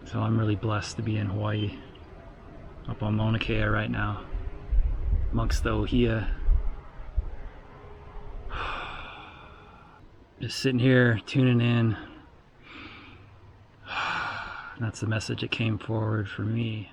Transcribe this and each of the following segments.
So I'm really blessed to be in Hawaii, up on Mauna Kea right now, amongst the ohia. Just sitting here, tuning in. That's the message that came forward for me.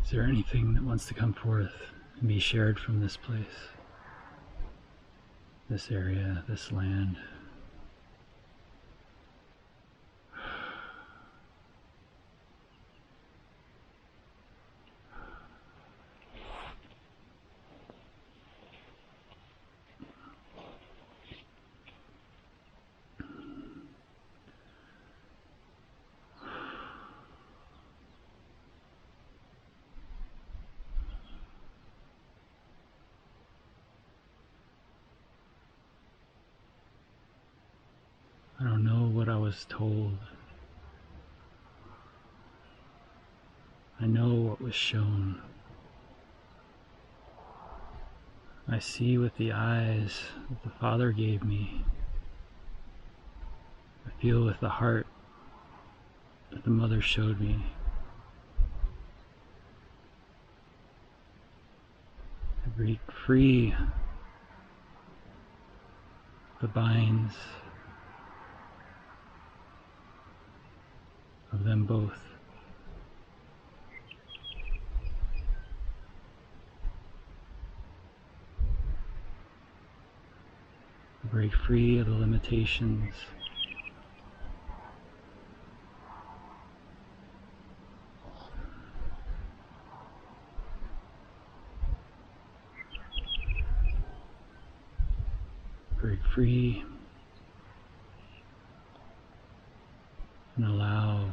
Is there anything that wants to come forth and be shared from this place, this area, this land? I don't know what I was told. I know what was shown. I see with the eyes that the Father gave me. I feel with the heart that the Mother showed me. I break free the binds of them both. I break free of the limitations. Break free and allow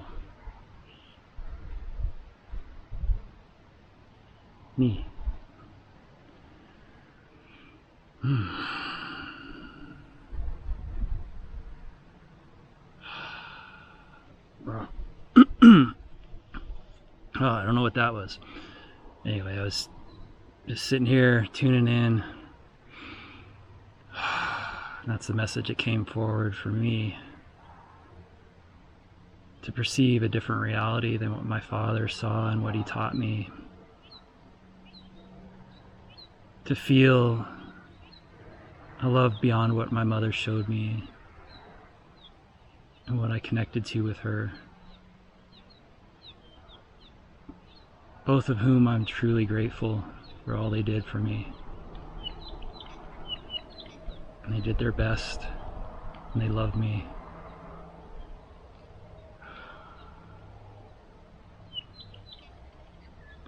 me. Oh, I don't know what that was. Anyway, I was just sitting here tuning in. That's the message that came forward for me. To perceive a different reality than what my father saw and what he taught me. To feel a love beyond what my mother showed me and what I connected to with her. Both of whom I'm truly grateful for all they did for me. And they did their best, and they loved me.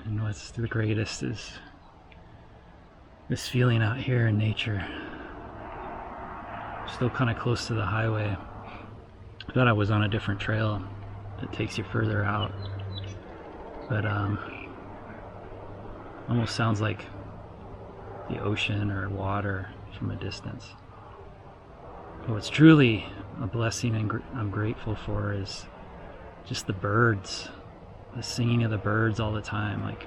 And what's the greatest is this feeling out here in nature. Still kind of close to the highway. I thought I was on a different trail that takes you further out. But almost sounds like the ocean or water from a distance. But what's truly a blessing and I'm grateful for is just the birds, the singing of the birds all the time. Like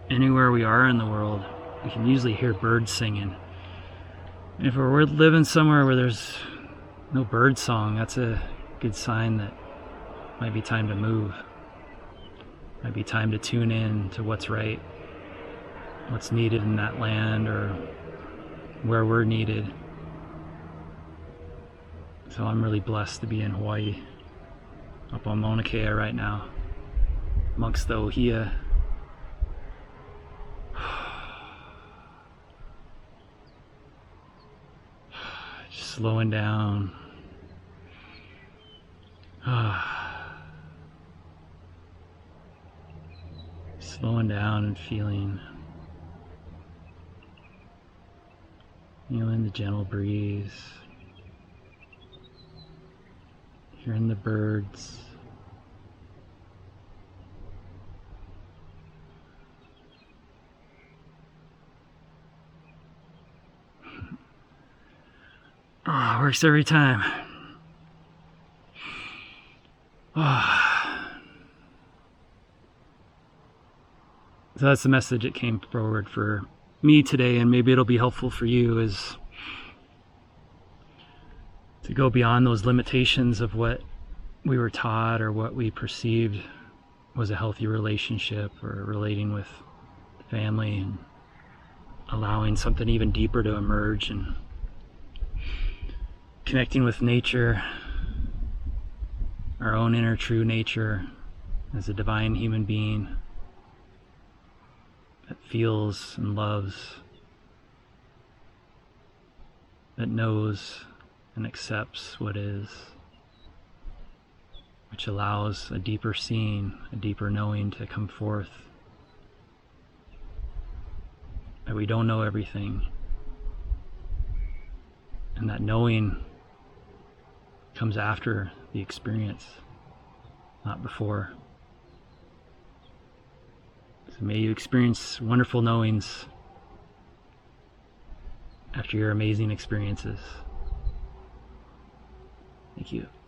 anywhere we are in the world, we can usually hear birds singing. And if we're living somewhere where there's no bird song, that's a good sign that it might be time to move. Might be time to tune in to what's right, what's needed in that land or where we're needed. So I'm really blessed to be in Hawaii, up on Mauna Kea right now, amongst the ohia. Just slowing down. Slowing down and feeling Feeling the gentle breeze, hearing the birds. Oh, works every time. Oh. So that's the message that came forward for me today, and maybe it'll be helpful for you, is to go beyond those limitations of what we were taught or what we perceived was a healthy relationship or relating with family, and allowing something even deeper to emerge and connecting with nature, our own inner true nature as a divine human being that feels and loves, that knows and accepts what is, which allows a deeper seeing, a deeper knowing to come forth, that we don't know everything, and that knowing comes after the experience, not before. So may you experience wonderful knowings after your amazing experiences. Thank you.